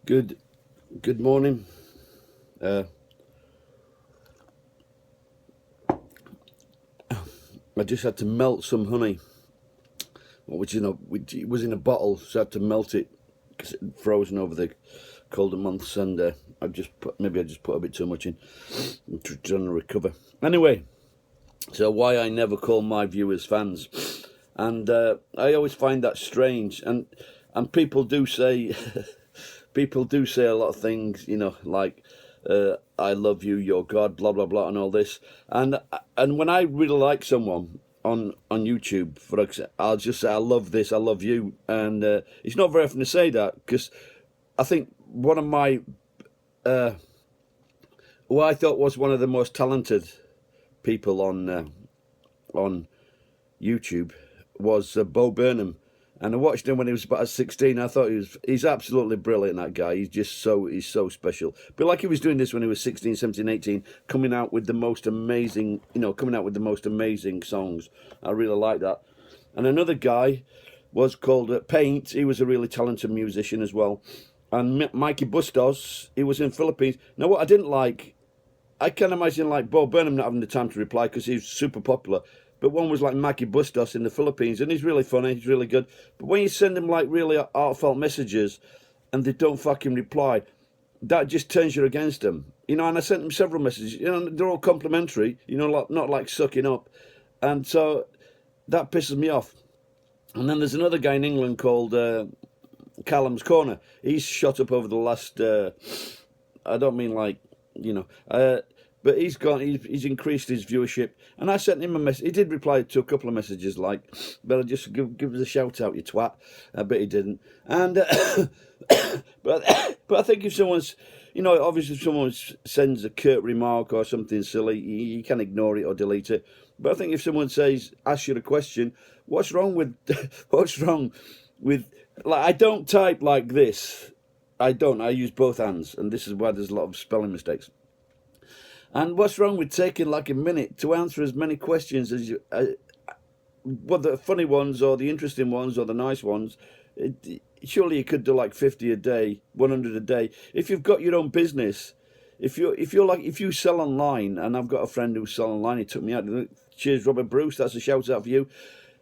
Good morning. Uh, I just had to melt some honey, which it was in a bottle, so I had to melt it because it had frozen over the colder months, and I just put a bit too much in, trying to recover. Anyway, so why I never call my viewers fans, and I always find that strange, and people do say people do say a lot of things, like "I love you, you're God," blah blah blah, and all this. And when I really like someone on YouTube, for example, I'll just say, "I love this, I love you," and it's not very often to say that because I think one of my who I thought was one of the most talented people on YouTube was Bo Burnham, and I watched him when he was about 16. I thought he's absolutely brilliant. That guy, he's so special. But like he was doing this when he was 16, 17, 18, coming out with the most amazing, songs. I really like that. And another guy was called Paint. He was a really talented musician as well. And Mikey Bustos, he was in Philippines. Now, what I didn't like, I can imagine like Bo Burnham not having the time to reply because he's super popular. But one was like Mikey Bustos in the Philippines, and he's really funny, he's really good. But when you send him like really heartfelt messages and they don't fucking reply, that just turns you against them. And I sent him several messages, they're all complimentary, like, not like sucking up. And so that pisses me off. And then there's another guy in England called Callum's Corner. He's shot up over the last, I don't mean like, but he's increased his viewership. And I sent him a message. He did reply to a couple of messages, like, but I just give us a shout out, you twat. But he didn't. And but I think if someone's, obviously if someone sends a curt remark or something silly, you can ignore it or delete it. But I think if someone asks you a question, what's wrong with what's wrong with, like, I don't type like this. I don't. I use both hands, and this is why there's a lot of spelling mistakes. And what's wrong with taking like a minute to answer as many questions as you, the funny ones or the interesting ones or the nice ones? Surely you could do like 50 a day, 100 a day. If you've got your own business, if you sell online, and I've got a friend who sells online, he took me out. Cheers, Robert Bruce. That's a shout out for you.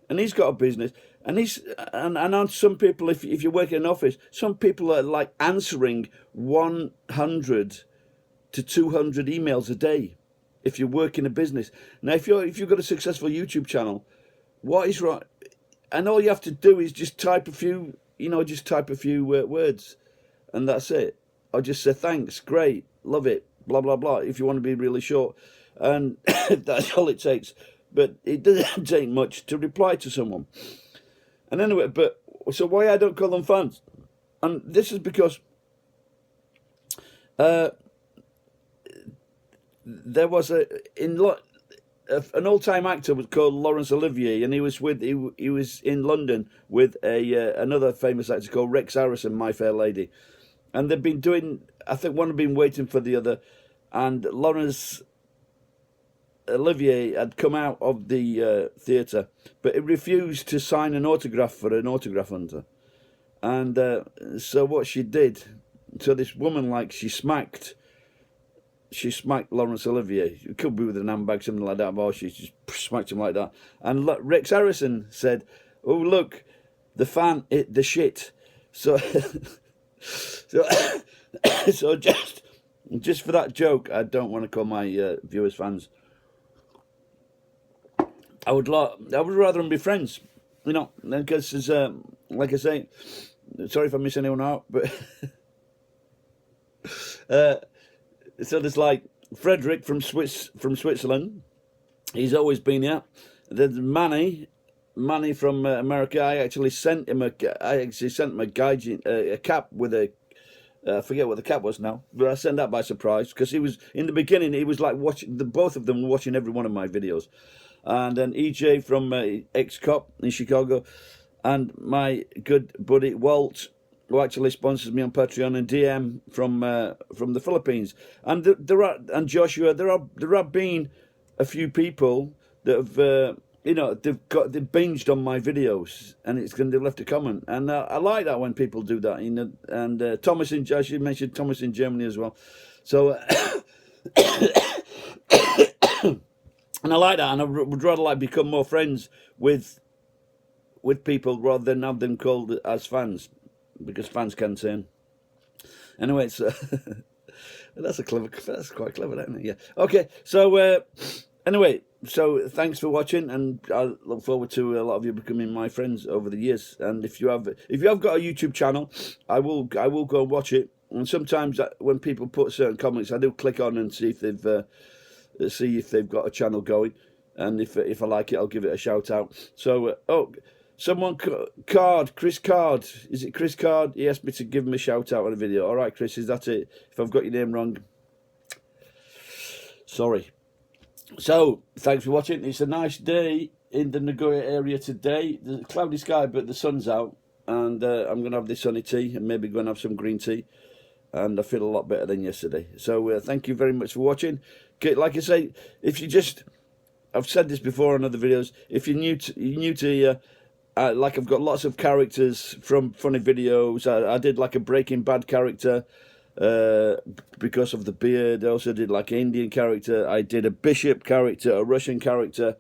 And he's got a business, and on some people, if you work in an office, some people are like answering 100 to 200 emails a day if you work in a business. Now, if you've got a successful YouTube channel, what is right? And all you have to do is just type a few, words, and that's it. Or just say thanks, great, love it, blah blah blah. If you want to be really short, and that's all it takes. But it doesn't take much to reply to someone. And anyway, so why I don't call them fans? And this is because there was an old-time actor was called Laurence Olivier, and he was in London with another famous actor called Rex Harrison, My Fair Lady, and they've been doing. I think one had been waiting for the other, and Laurence Olivier had come out of the theatre, but he refused to sign an autograph for an autograph hunter, and so what she did, so this woman, like, she smacked Laurence Olivier. It could be with an handbag, something like that, but she just smacked him like that. And Rex Harrison said, "Oh, look, the fan hit the shit." So, so, so just for that joke, I don't want to call my viewers fans. I would rather them be friends, because like I say, sorry if I miss anyone out, but so there's like Frederick from Switzerland. He's always been here. There's Manny from America. I actually sent him a guide, a cap with a. I forget what the cap was now, but I sent that by surprise because he was in the beginning. He was like watching both of them were watching every one of my videos, and then EJ from ex-cop in Chicago, and my good buddy Walt, who actually sponsors me on Patreon, and DM from the Philippines, and Joshua. There have been a few people that have you know, they've binged on my videos, and they've left a comment, and I like that when people do that, you know. And Thomas in, as you mentioned, Thomas in Germany as well. So, and I like that, and I would rather like become more friends with people rather than have them called as fans, because fans can turn. Anyway, it's that's quite clever, isn't it? Yeah. Okay, so anyway, so thanks for watching, and I look forward to a lot of you becoming my friends over the years. And if you have got a YouTube channel, I will go and watch it. And sometimes when people put certain comments, I do click on and see if they've got a channel going, and if I like it, I'll give it a shout out. So someone Chris Card, is it Chris Card? He asked me to give him a shout out on a video. All right, Chris, is that it? If I've got your name wrong, sorry. So, thanks for watching. It's a nice day in the Nagoya area today. There's a cloudy sky, but the sun's out. And I'm going to have this sunny tea and maybe go and have some green tea. And I feel a lot better than yesterday. So, thank you very much for watching. Like I say, if you just... I've said this before on other videos. If you're new to like, I've got lots of characters from funny videos. I did like a Breaking Bad character. Because of the beard. I also did like an Indian character. I did a bishop character, a Russian character,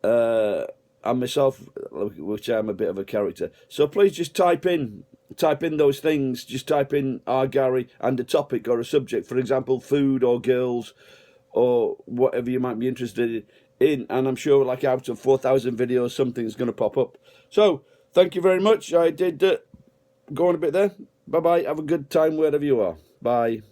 and myself, which I'm a bit of a character. So please just type in those things. Just type in Arrghgarry and a topic or a subject. For example, food or girls or whatever you might be interested in. And I'm sure, like, out of 4,000 videos, something's going to pop up. So thank you very much. I did go on a bit there. Bye-bye. Have a good time wherever you are. Bye.